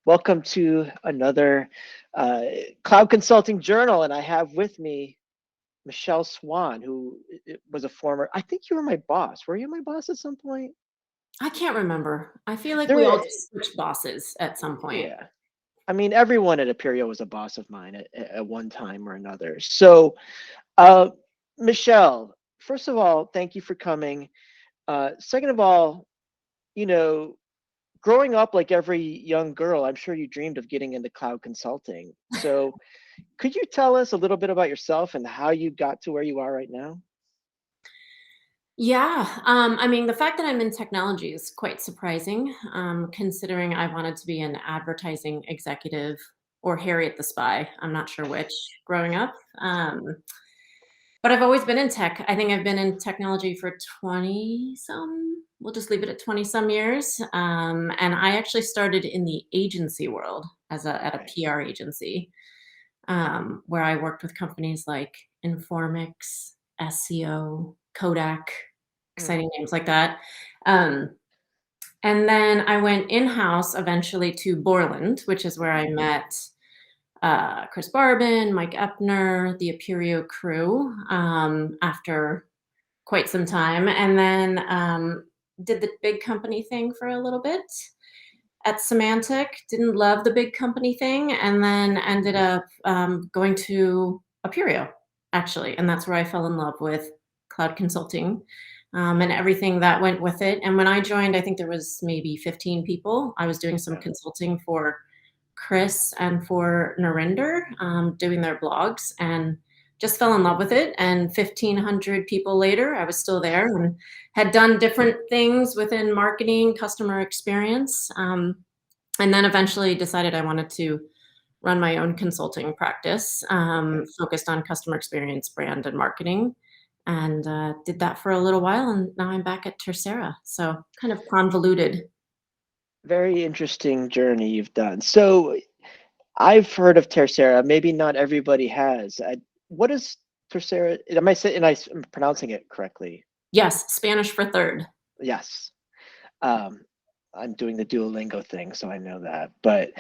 Welcome to another uh, Cloud Consulting Journal. And I have with me Michelle Swan, who was a former, I think you were my boss. Were you my boss at some point? I can't remember. I feel like we all There, just switched bosses at some point. yeah. I mean, everyone at Aperio was a boss of mine at one time or another. So, uh, Michelle, first of all, thank you for coming. Second of all, you know, growing up like every young girl, I'm sure you dreamed of getting into cloud consulting. So, could you tell us a little bit about yourself and how you got to where you are right now? Yeah, I mean, the fact that I'm in technology is quite surprising, considering I wanted to be an advertising executive or Harriet the Spy. I'm not sure which growing up. But I've always been in tech. I think I've been in technology for 20 some, we'll just leave it at 20 some years. And I actually started in the agency world at a Okay. PR agency. Where I worked with companies like Informix, SEO, Kodak, Mm, exciting names like that. Um, and then I went in-house eventually to Borland, which is where mhm. I met Chris Barbin, Mike Epner, the Aperio crew after quite some time. And then did the big company thing for a little bit at Symantec, didn't love the big company thing, and then ended up going to Aperio, actually. And that's where I fell in love with cloud consulting and everything that went with it. And when I joined, I think there was maybe 15 people. I was doing some Yeah. consulting for Chris and for Narinder, doing their blogs, and just fell in love with it. And 1,500 people later, I was still there and had done different things within marketing, customer experience, and then eventually decided I wanted to run my own consulting practice, Okay. focused on customer experience, brand, and marketing. And did that for a little while. And now I'm back at Tercera. So kind of convoluted. Very interesting journey you've done. So, I've heard of Tercera. Maybe not everybody has. What is Tercera? Am I saying? I'm pronouncing it correctly? Yes, Spanish for third. Yes. Um, I'm doing the Duolingo thing, so I know that. But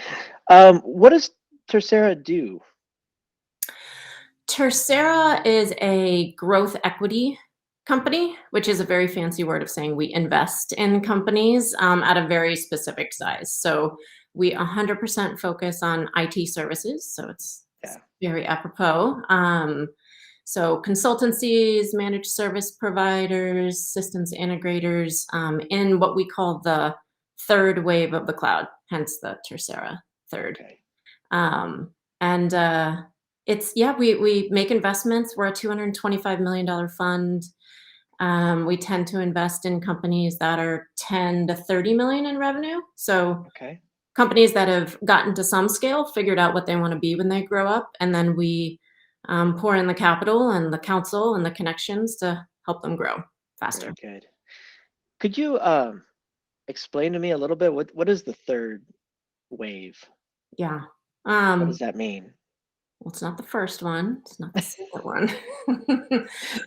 what does Tercera do? Tercera is a growth equity company, which is a very fancy word of saying we invest in companies at a very specific size. So we 100% focus on IT services. So it's Yeah. very apropos. So consultancies, managed service providers, systems integrators in what we call the third wave of the cloud, hence the Tercera third. Okay. Um, and it's yeah, we make investments. We're a $225 million fund. We tend to invest in companies that are 10 to 30 million in revenue. So Okay. companies that have gotten to some scale, figured out what they want to be when they grow up, and then we pour in the capital and the counsel and the connections to help them grow faster. Very good. Could you explain to me a little bit what is the third wave? Yeah. What does Um, that mean? well, it's not the first one. It's not the second one.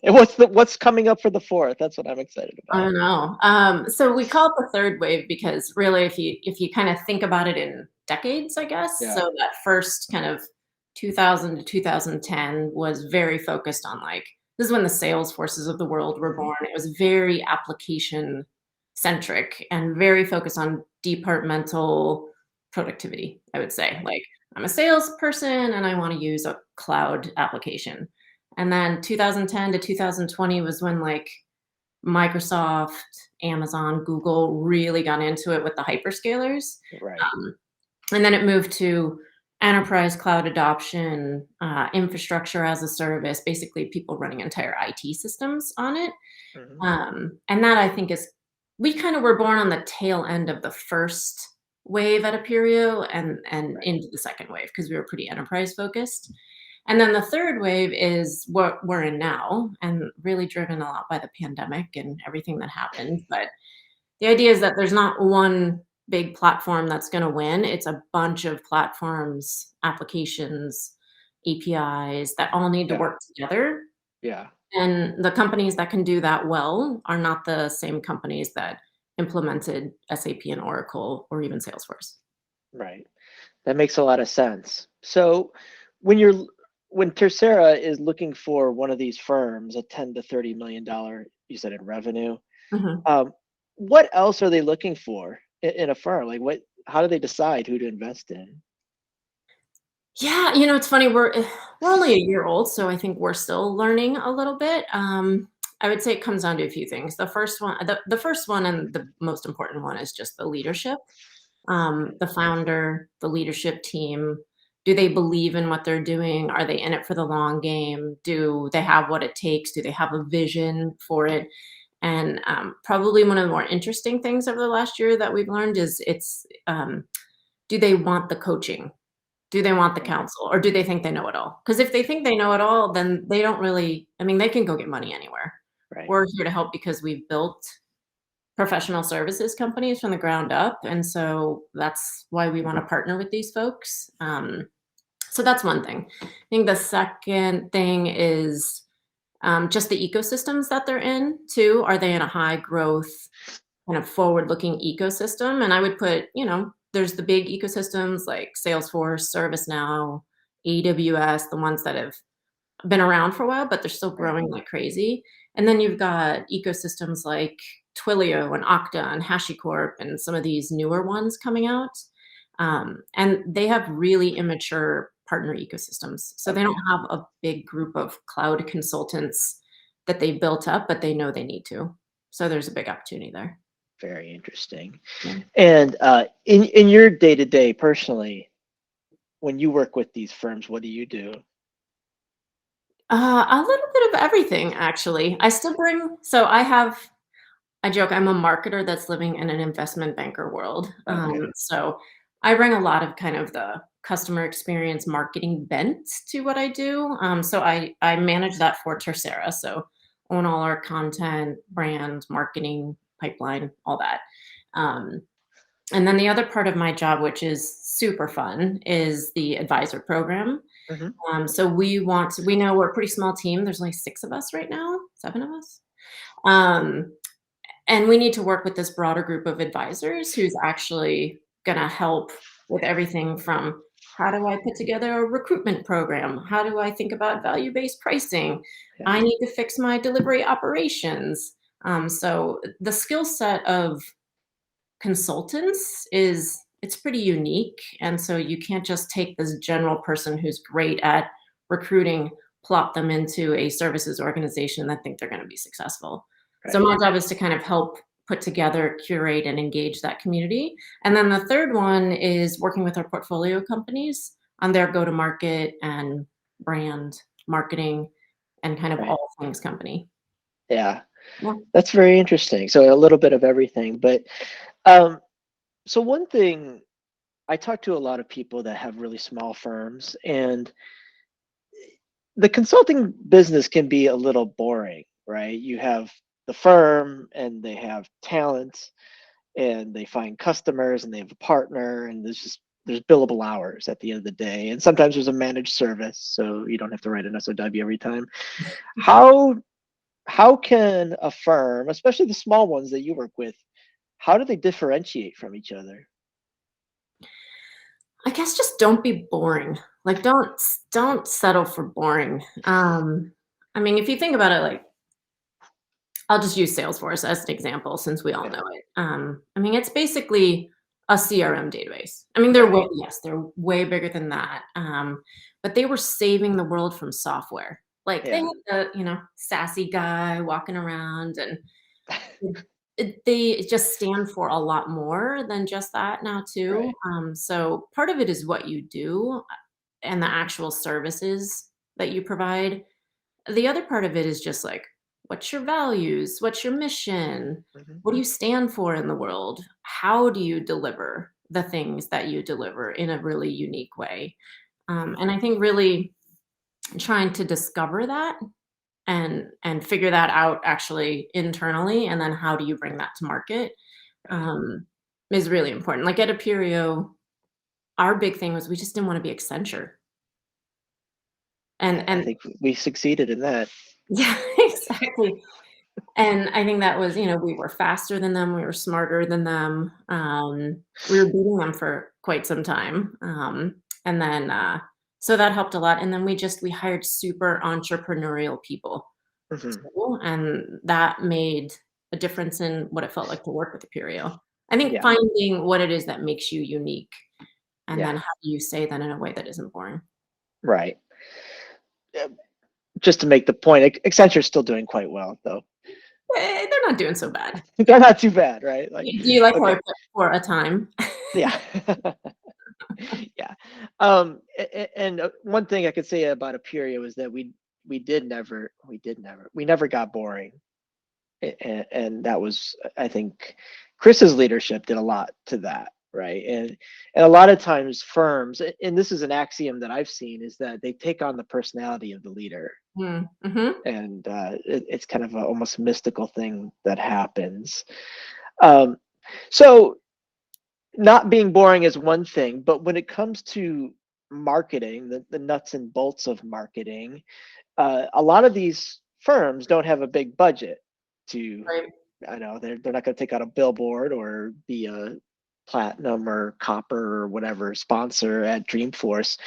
And what's coming up for the fourth? That's what I'm excited I about. don't know. So we call it the third wave because really, if you kind of think about it in decades, I guess. Yeah. So that first kind of 2000 to 2010 was very focused on like this is when the sales forces of the world were Hmm. born. It was very application centric and very focused on departmental productivity. I would say Okay. like I'm a salesperson and I want to use a cloud application. And then 2010 to 2020 was when like Microsoft, Amazon, Google really got into it with the hyperscalers. Right. Um, and then it moved to enterprise cloud adoption, infrastructure as a service, basically people running entire IT systems on it. Hmm. And that I think is, we kind of were born on the tail end of the first wave at Aperio and Right. into the second wave because we were pretty enterprise focused. And then the third wave is what we're in now, and really driven a lot by the pandemic and everything that happened. But the idea is that there's not one big platform that's going to win. It's a bunch of platforms, applications, APIs that all need to Yeah. work together. Yeah. And the companies that can do that well are not the same companies that implemented SAP and Oracle or even Salesforce. Right. That makes a lot of sense. So when you're when Tercera is looking for one of these firms, a 10 to 30 million dollar, you said in revenue, Mhm. um, what else are they looking for in a firm? Like how do they decide who to invest in? Yeah, it's funny, we're only a year old, so I think we're still learning a little bit. I would say it comes down to a few things. The first one and the most important one is just the leadership. The founder, the leadership team, do they believe in what they're doing? Are they in it for the long game? Do they have what it takes? Do they have a vision for it? And probably one of the more interesting things over the last year that we've learned is do they want the coaching? Do they want the Right, counsel, or do they think they know it all? Because if they think they know it all, then they don't really, I mean, they can go get money anywhere. right, We're here to help because we've built professional services companies from the ground up, and so that's why we wanna partner with these folks. So that's one thing. I think the second thing is, just the ecosystems that they're in too. Are they in a high growth, kind of forward-looking ecosystem? And I would put, there's the big ecosystems like Salesforce, ServiceNow, AWS, the ones that have been around for a while, but they're still right, growing like crazy. And then you've got ecosystems like Twilio and Okta and HashiCorp and some of these newer ones coming out. And they have really immature partner ecosystems. So they don't okay, have a big group of cloud consultants that they built up, but they know they need to. So there's a big opportunity there. very interesting. Yeah. And in your day to day personally, when you work with these firms, what do you do? A little bit of everything, actually. I joke I'm a marketer that's living in an investment banker world. Okay, So I bring a lot of kind of the customer experience marketing bent to what I do. So I manage that for Tercera. So own all our content, brand, marketing, pipeline, all that. Um, and then the other part of my job, which is super fun, is the advisor program. hmm, So we know we're a pretty small team. There's only 6 of us right now, 7 of us. Um, and we need to work with this broader group of advisors who's actually gonna help with everything from how do I put together a recruitment program? How do I think about value-based pricing? yeah, I need to fix my delivery operations. So the skill set of consultants it's pretty unique, and so you can't just take this general person who's great at recruiting, plop them into a services organization that think they're going to be successful. So right, my job is to kind of help put together, curate, and engage that community. And then the third one is working with our portfolio companies on their go to market and brand marketing and kind of right. all things company. Yeah, Yeah. that's very interesting. So a little bit of everything, but um, so one thing I talk to a lot of people that have really small firms, and the consulting business can be a little boring, right? You have the firm and they have talent and they find customers and they have a partner and there's billable hours at the end of the day. And sometimes there's a managed service, so you don't have to write an SOW every time. How how can a firm, especially the small ones that you work with, how do they differentiate from each other? I guess just don't be boring. Like, don't settle for boring. I mean, if you think about it, like, I'll just use Salesforce as an example since we all Yeah, know it. I mean, it's basically a CRM database. I mean, right. they're way bigger than that. But they were saving the world from software. Like they Yeah. had the, sassy guy walking around and they just stand for a lot more than just that now too. Right. So part of it is what you do and the actual services that you provide. The other part of it is just like, what's your values? What's your mission? Mhm. What do you stand for in the world? How do you deliver the things that you deliver in a really unique way? And I think really trying to discover that and figure that out actually internally, and then how do you bring that to market Right. um, is really important. Like at Aperio, our big thing was we just didn't want to be Accenture, I and think we succeeded in that. yeah, exactly. And I think that was, we were faster than them, we were smarter than them. We were beating them for quite some time. And then so that helped a lot. And then we hired super entrepreneurial people Hmm. too, and that made a difference in what it felt like to work with Aperio. I think Yeah, finding what it is that makes you unique, and then yeah, how do you say that in a way that isn't boring. right. Uh, Just to make the point, Accenture's still doing quite well, though. They're not doing so bad. They're not too bad, right? Like, Do you like how I okay, put "for a time"? yeah, yeah. And one thing I could say about Aperio is that we never got boring, and that was, I think, Chris's leadership did a lot to that, right? And a lot of times firms, and this is an axiom that I've seen, is that they take on the personality of the leader, Mm, mhm. and it's kind of a almost mystical thing that happens. Um, so not being boring is one thing, but when it comes to marketing, the nuts and bolts of marketing, a lot of these firms don't have a big budget to, Right. I know they're not going to take out a billboard or be a platinum or copper or whatever sponsor at Dreamforce.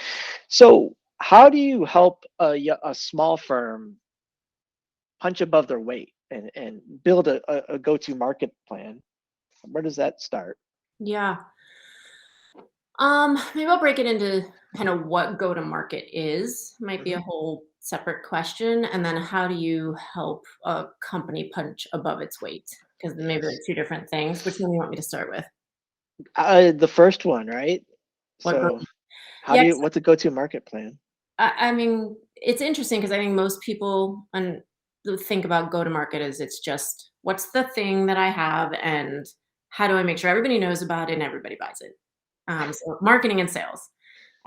So how do you help a small firm punch above their weight and build a go-to market plan? Where does that start? Yeah. Maybe I'll break it into kind of what go to market is, might be Hmm. a whole separate question. And then how do you help a company punch above its weight? Because maybe they're two different things. Which one do you want me to start with? The first one, right? What go So how Yeah, do you, what's a go-to market plan? I mean, it's interesting because I think most people think about go to market as it's just what's the thing that I have and how do I make sure everybody knows about it and everybody buys it? So marketing and sales.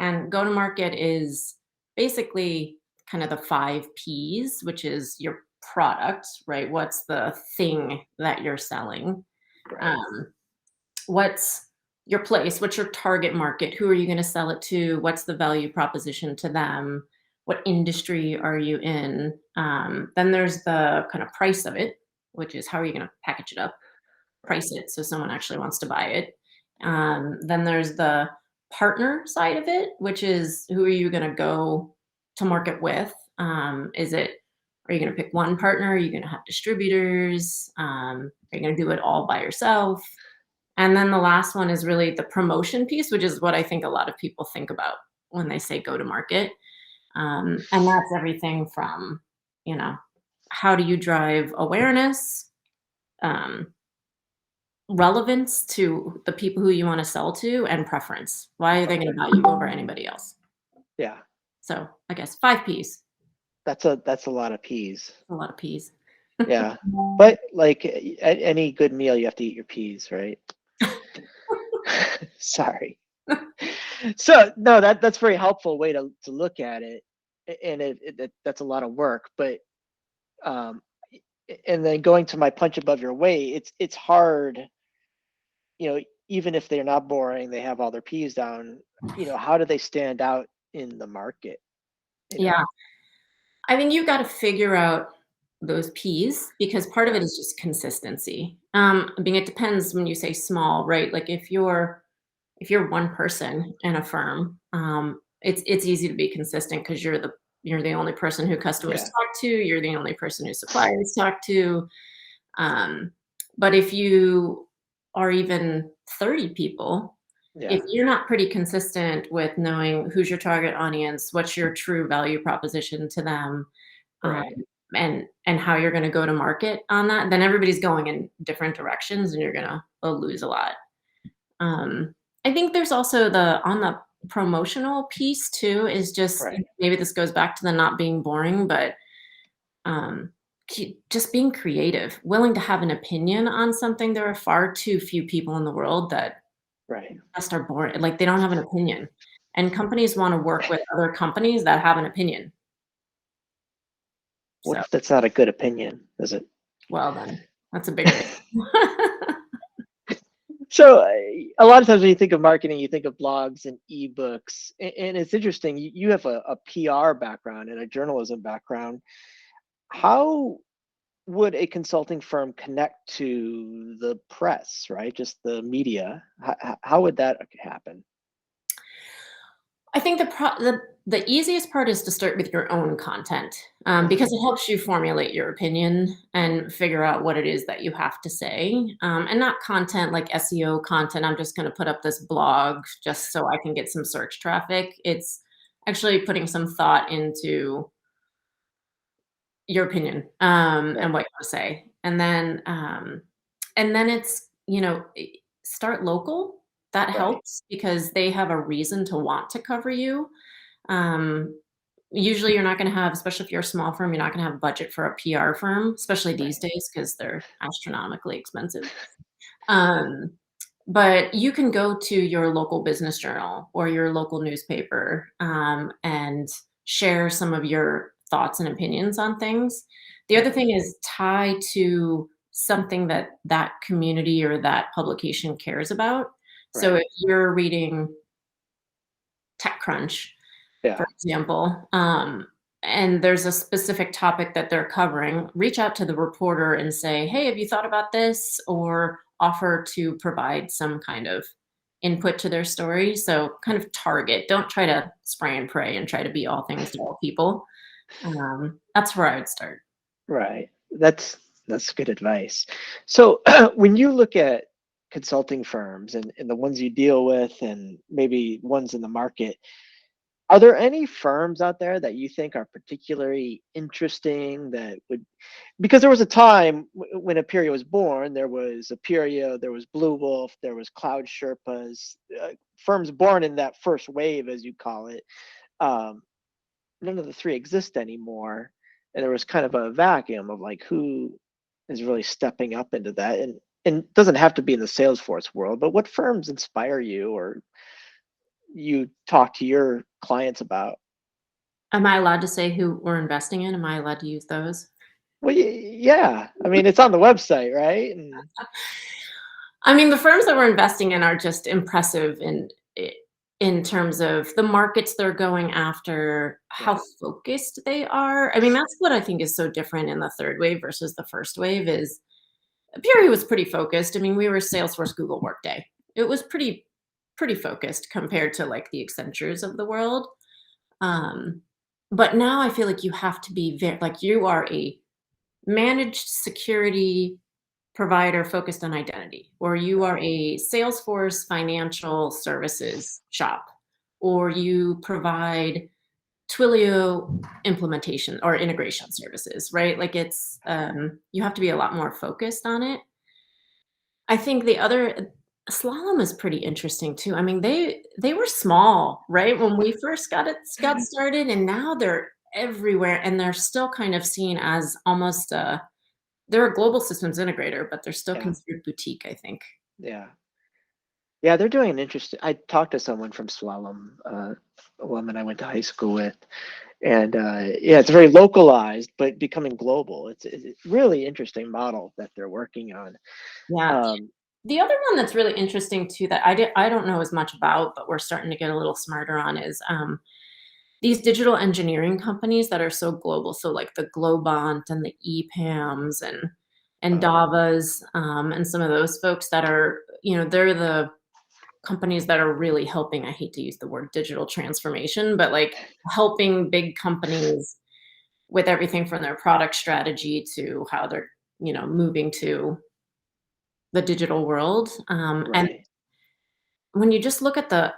And go to market is basically kind of the five P's, which is your product, right? What's the thing that you're selling? Right, Um, what's your place? What's your target market? Who are you going to sell it to? What's the value proposition to them? What industry are you in? Then there's the kind of price of it, which is how are you going to package it up, right, price it so someone actually wants to buy it. Then there's the partner side of it, which is who are you going to go to market with? Are you going to pick one partner? Are you going to have distributors? Are you going to do it all by yourself? And then the last one is really the promotion piece, which is what I think a lot of people think about when they say go to market. And that's everything from, you know, how do you drive awareness, um, relevance to the people who you want to sell to, and preference. Why are they going to buy you over anybody else? yeah. So I guess five P's, That's a lot of peas. a lot of P's. Yeah. But like at any good meal, you have to eat your peas, right? Sorry. So no, that's very helpful way to look at it, and that's a lot of work. But um, and then going to my punch above your weight, it's hard. Even if they're not boring, they have all their peas down. How do they stand out in the market? You Yeah, know. I think you've got to figure out those P's because part of it Yeah. is just consistency. I mean, it depends when you say small, right? Like if you're one person in a firm, it's easy to be consistent because you're the only person who customers Yeah. talk to. You're the only person who suppliers talk to. Um, but if you are even 30 people, if Yeah. you're not pretty consistent with knowing who's your target audience, what's your true value proposition to them, um, Right. and how you're going to go to market on that, then everybody's going in different directions, and you're gonna lose a lot. Um, I think there's also the on the promotional piece too is just Right. maybe this goes back to the not being boring, but um, just being creative, willing to have an opinion on something. There are far too few people in the world that Right. just are boring, like they don't have an opinion, and companies want to work with other companies that have an opinion. What So, if that's not a good opinion? Is it? well, then that's a bigger issue. So a lot of times when you think of marketing, you think of blogs and ebooks, and it's interesting. You have a PR background and a journalism background. How would a consulting firm connect to the press, right? Just the media. How would that happen? I think the easiest part is to start with your own content, because Uh-huh. it helps you formulate your opinion and figure out what it is that you have to say, and not content like SEO content. I'm just going to put up this blog just so I can get some search traffic. It's actually putting some thought into your opinion, Right. and what you want to say, and then it's start local. That Right. helps because they have a reason to want to cover you. um, Usually you're not gonna have, especially if you're a small firm, you're not gonna have budget for a PR firm, especially these Right. days because 'cause they're astronomically expensive. Um, but you can go to your local business journal or your local newspaper, and share some of your thoughts and opinions on things. The other Uh-huh. thing is tie to something that that community or that publication cares about. So Right. if you're reading TechCrunch, for Yeah. example, and there's a specific topic that they're covering, reach out to the reporter and say, "Hey, have you thought about this?" Or offer to provide some kind of input to their story. So kind of target. Don't try to spray and pray and try to be all things to all people. That's where I would start. Right. That's good advice. So when you look at consulting firms and the ones you deal with and maybe ones in the market, are there any firms out there that you think are particularly interesting that would, because there was a time when Aperia was born, there was Aperia, there was Blue Wolf, there was Cloud Sherpas, firms born in that first wave, as you call it. Um, None of the three exist anymore, and there was kind of a vacuum of like who is really stepping up into that, and it doesn't have to be in the Salesforce world, but what firms inspire you or you talk to your clients about? Am I allowed to say who we're investing in? Am I allowed to use those? Well, yeah, I mean it's on the website, right? And I mean, the firms that we're investing in are just impressive in terms of the markets they're going after, how right. focused they are. I mean, that's what I think is so different in the third wave versus the first wave is Puri was pretty focused. I mean, we were Salesforce, Google, Workday. It was pretty focused compared to like the Accentures of the world. Um, but now I feel like you have to be very like you are a managed security provider focused on identity, or you are Right. a Salesforce financial services shop, or you provide Twilio implementation or integration services, right? Like it's you have to be a lot more focused on it. I think the other Slalom is pretty interesting too. I mean, they were small, right? When we first got started, and now they're everywhere, and they're still kind of seen as almost a they're a global systems integrator, but they're still Yeah. considered boutique, I think. Yeah. Yeah, they're doing an interesting. I talked to someone from Slalom, a woman I went to high school with, and yeah, it's very localized, but becoming global. It's a really interesting model that they're working on. Yeah. Um, The other one that's really interesting too that I don't know as much about, but we're starting to get a little smarter on is these digital engineering companies that are so global. So like the Globant and the EPAMs and uh, Davas, and some of those folks that are, they're the companies that are really helping. I hate to use the word digital transformation, but like helping big companies with everything from their product strategy to how they're, moving to the digital world. And right, when you just look at the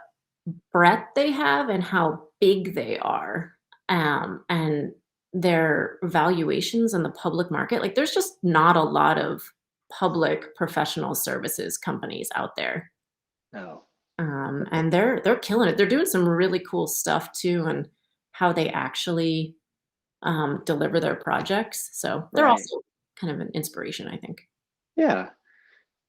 breadth they have and how big they are, and their valuations in the public market, like there's just not a lot of public professional services companies out there. no, And they're killing it. They're doing some really cool stuff too, and how they actually deliver their projects. So they're right, also kind of an inspiration, I think. yeah.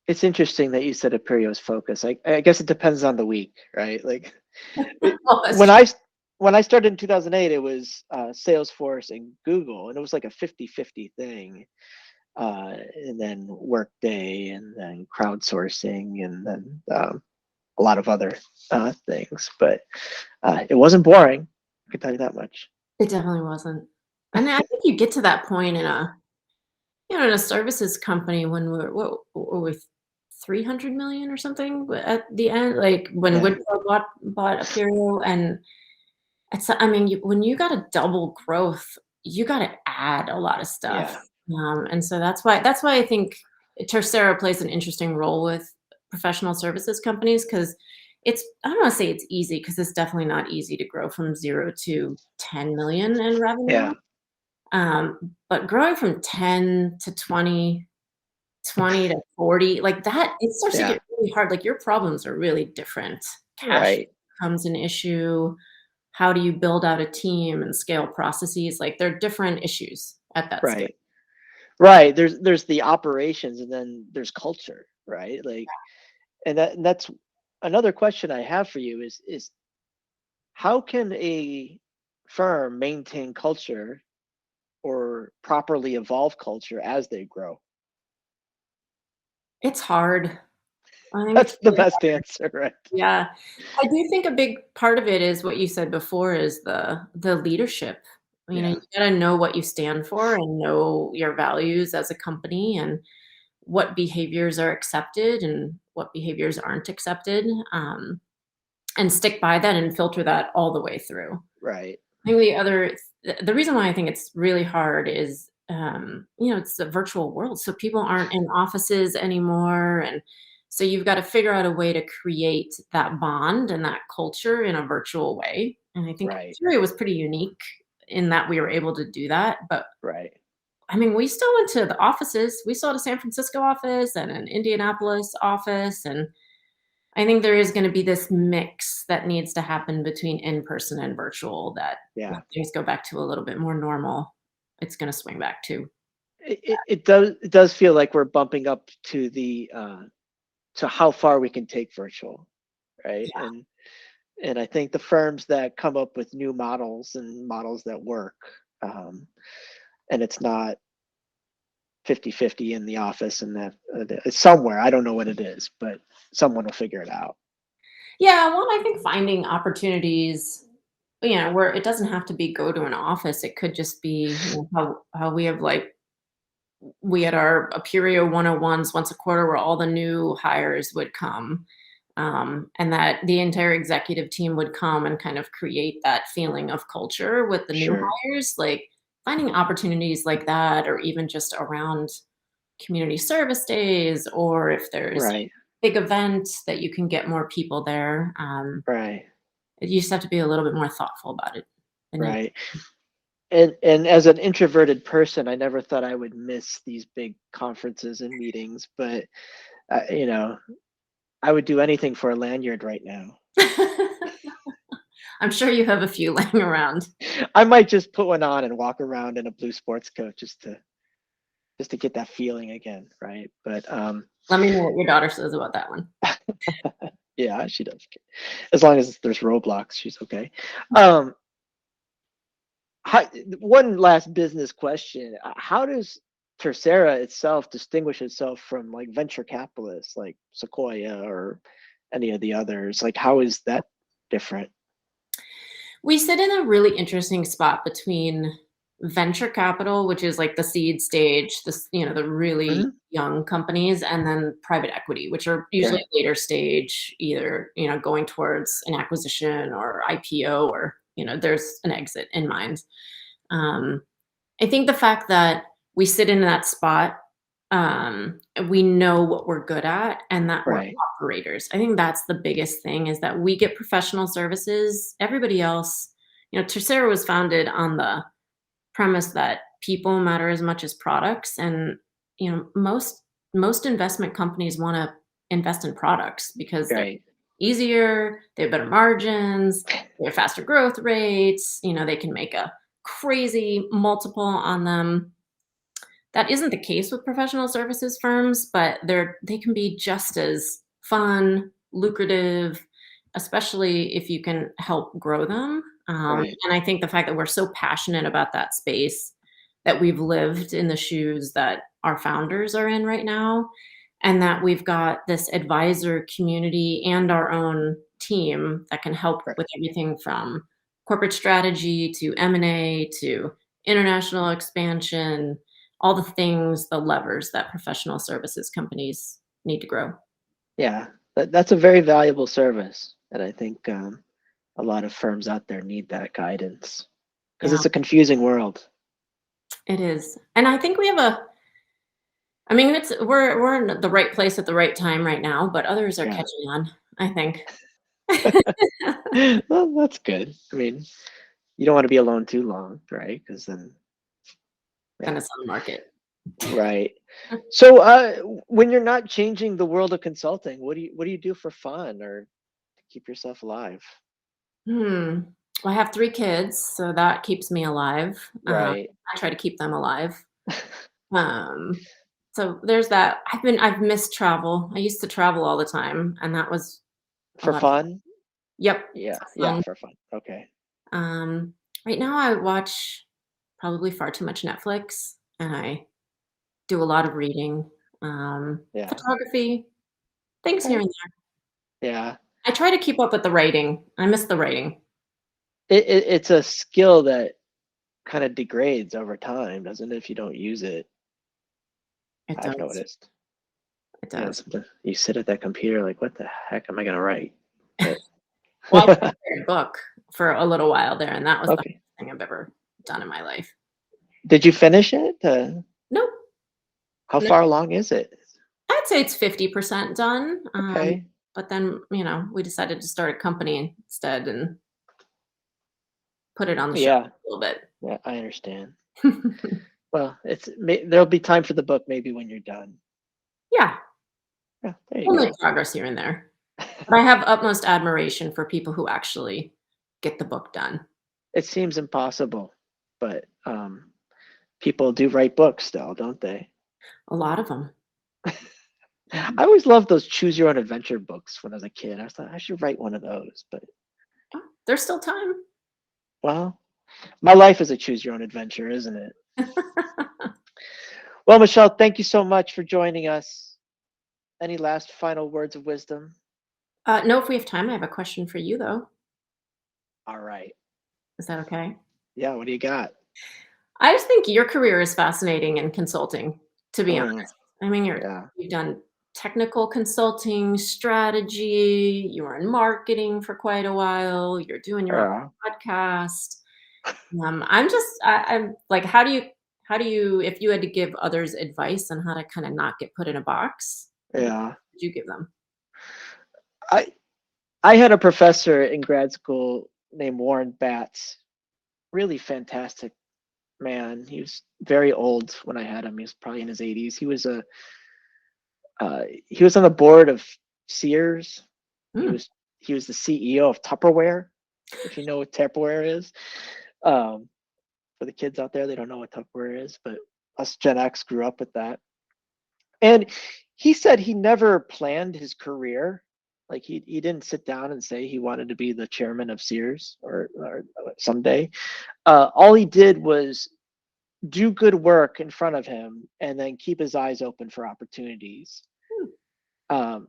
It's interesting that you said Aperios focus. I guess it depends on the week, right? Like it, Oh, that's when true. I started in 2008, it was Salesforce and Google, and it was like a 50-50 thing. And then Workday, and then crowdsourcing, and then a lot of other things. But it wasn't boring. I can tell you that much. It definitely wasn't. And I think you get to that point in a services company when we're what were we 300 million or something at the end, like when Yeah. Woodrow bought Aperio, and I mean, when you got to double growth, you got to add a lot of stuff, Yeah. and so that's why I think Tercera plays an interesting role with professional services companies because I don't want to say it's easy because it's definitely not easy to grow from 0 to 10 million in revenue. Yeah. But growing from 10 to 20, 20 to 40, like that, it starts to Yeah. get really hard. Like your problems are really different. Cash Right. becomes an issue. How do you build out a team and scale processes? Like they're different issues at that stage. Right. Right. There's the operations and then there's culture, right? Like, and that's another question I have for you is how can a firm maintain culture or properly evolve culture as they grow? It's hard. I think it's That's the really best answer, right? Yeah. I do think a big part of it is what you said before is the leadership. You Yeah. gotta know what you stand for and know your values as a company and what behaviors are accepted and what behaviors aren't accepted, and stick by that and filter that all the way through. Right. I think the reason why I think it's really hard is, it's a virtual world, so people aren't in offices anymore, and so you've got to figure out a way to create that bond and that culture in a virtual way. And I think Right. Syria was pretty unique in that we were able to do that. But Right. I mean, we still went to the offices. We still had a San Francisco office and an Indianapolis office, and I think there is gonna be this mix that needs to happen between in-person and virtual that when Yeah. things go back to a little bit more normal, it's gonna swing back to. It does feel like we're bumping up to the to how far we can take virtual, right? Yeah. And I think the firms that come up with new models and models that work, um, and it's not 50-50 in the office and that it's somewhere, I don't know what it is, but someone will figure it out. Yeah, well, I think finding opportunities, where it doesn't have to be go to an office, it could just be, how we had our Aperio 101s once a quarter where all the new hires would come, and that the entire executive team would come and kind of create that feeling of culture with the new Sure. hires, like finding opportunities like that, or even just around community service days, or if there's a Right. big event that you can get more people there. Right. You just have to be a little bit more thoughtful about it than you. Right. And as an introverted person, I never thought I would miss these big conferences and meetings, but you know, I would do anything for a lanyard right now. I'm sure you have a few laying around. I might just put one on and walk around in a blue sports coat just to get that feeling again, right? But Let me know what your daughter says about that one. yeah, she does. As long as there's roadblocks, she's okay. Um, one last business question: how does Tercera itself distinguish itself from like venture capitalists like Sequoia or any of the others? Like, how is that different? We sit in a really interesting spot between venture capital, which is like the seed stage, the really Hmm. young companies, and then private equity, which are Yeah. usually later stage, either, going towards an acquisition or IPO, or, there's an exit in mind. Um, I think the fact that we sit in that spot, we know what we're good at and that we're Right. operators. I think that's the biggest thing is that we get professional services. Everybody else, Tercera was founded on the premise that people matter as much as products. And, most investment companies want to invest in products because they're Right. easier, they have better margins, they have faster growth rates, they can make a crazy multiple on them. That isn't the case with professional services firms, but they can be just as fun, lucrative, especially if you can help grow them. Right. And I think the fact that we're so passionate about that space, that we've lived in the shoes that our founders are in right now, and that we've got this advisor community and our own team that can help Right. with everything from corporate strategy to M&A to international expansion, all the things, the levers that professional services companies need to grow. Yeah, that's a very valuable service, and I think a lot of firms out there need that guidance because Yeah, it's a confusing world. it is. And I think we have a I mean, we're in the right place at the right time right now, but others are Yeah. catching on, I think. Well, that's good. I mean, you don't want to be alone too long, right? Because then, Kind yeah, of on the market. right. So, when you're not changing the world of consulting, what do you do for fun or to keep yourself alive? Hmm. Well, I have 3 kids, so that keeps me alive. Right. I try to keep them alive. Um, so there's that. I've missed travel. I used to travel all the time, and that was a For lot of fun. fun? Yep, Yeah, for yeah, fun. for fun. Okay. Um, right now I watch probably far too much Netflix, and I do a lot of reading, Yeah. photography, things here Okay. and there. Yeah. I try to keep up with the writing. I miss the writing. It's a skill that kind of degrades over time, doesn't it, if you don't use it? It I've does. noticed. It You know, does. sometimes you sit at that computer like, what the heck am I gonna write? But Well, I tried to write a book for a little while there, and that was the hardest okay. thing I've ever done in my life. Did you finish it? Nope. How No, far along is it? I'd say it's 50% done. Okay. But then, we decided to start a company instead and put it on the shelf Yeah. a little bit. Yeah, I understand. Well, there'll be time for the book maybe when you're done. Yeah, Yeah, there you we'll make go. progress here and there. But I have utmost admiration for people who actually get the book done. It seems impossible, but people do write books still, don't they? A lot of them. I always loved those choose your own adventure books when I was a kid. I thought I should write one of those, but There's still time. well, my life is a choose your own adventure, isn't it? Well, Michelle, thank you so much for joining us. Any last final words of wisdom? No, if we have time, I have a question for you, though. All right. Is that okay? Yeah, what do you got? I just think your career is fascinating in consulting, to be Mm, honest. I mean, yeah. you've done technical consulting, strategy, you were in marketing for quite a while, you're doing your own Yeah. podcast. I'm like, how do you, if you had to give others advice on how to kind of not get put in a box, what Yeah. would you give them? I I had a professor in grad school named Warren Batts. Really fantastic man. He was very old when I had him. He was probably in his 80s. He was on the board of Sears. He Hmm. was he was the CEO of Tupperware, if you know what Tupperware is. Um, for the kids out there, they don't know what Tupperware is, but us Gen X grew up with that. And he said he never planned his career. Like he didn't sit down and say he wanted to be the chairman of Sears or someday. All he did was do good work in front of him and then keep his eyes open for opportunities. Hmm. Um,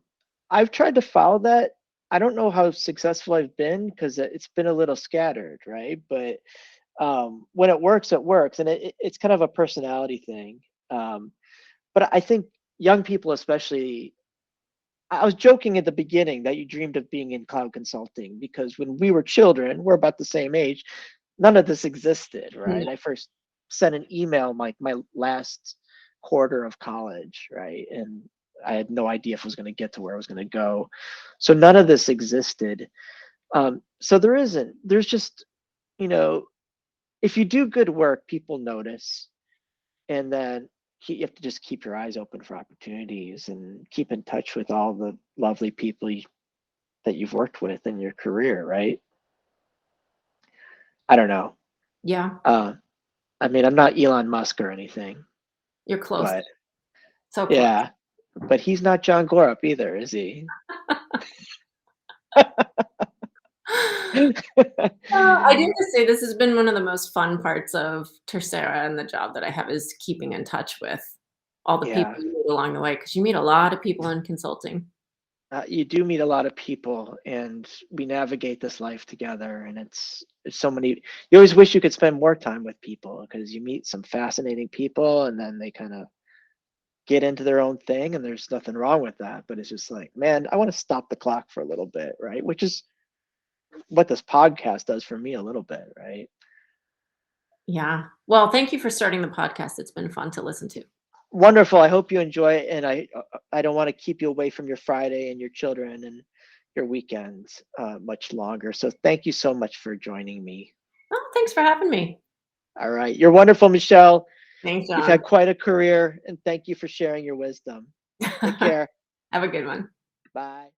I've tried to follow that. I don't know how successful I've been because it's been a little scattered, right? But when it works, it works, and it's kind of a personality thing. Um, but I think young people, especially, I was joking at the beginning that you dreamed of being in cloud consulting because when we were children, we're about the same age, none of this existed, No. right? I first sent an email like my last quarter of college, right? And I had no idea if I was going to get to where I was going to go. So none of this existed. So there's just, you know, if you do good work, people notice. And then you have to just keep your eyes open for opportunities and keep in touch with all the lovely people that you've worked with in your career, right? I don't know. Yeah, Uh, I mean, I'm not Elon Musk or anything, you're close. but So close. yeah, but he's not John Gorup either, is he? I do have to say this has been one of the most fun parts of Tercera and the job that I have is keeping in touch with all the people Yeah, you meet along the way because you meet a lot of people in consulting. you do meet a lot of people, and we navigate this life together. And it's so many. You always wish you could spend more time with people because you meet some fascinating people, and then they kind of get into their own thing, and there's nothing wrong with that. But it's just like, man, I want to stop the clock for a little bit, right? Which is what this podcast does for me a little bit, right? Yeah. Well, thank you for starting the podcast. It's been fun to listen to. Wonderful. I hope you enjoy it, and I don't want to keep you away from your Friday and your children and your weekends much longer. So thank you so much for joining me. Oh, thanks for having me. All right, you're wonderful, Michelle. Thanks, You've John. had quite a career, and thank you for sharing your wisdom. Take care. Have a good one. Bye.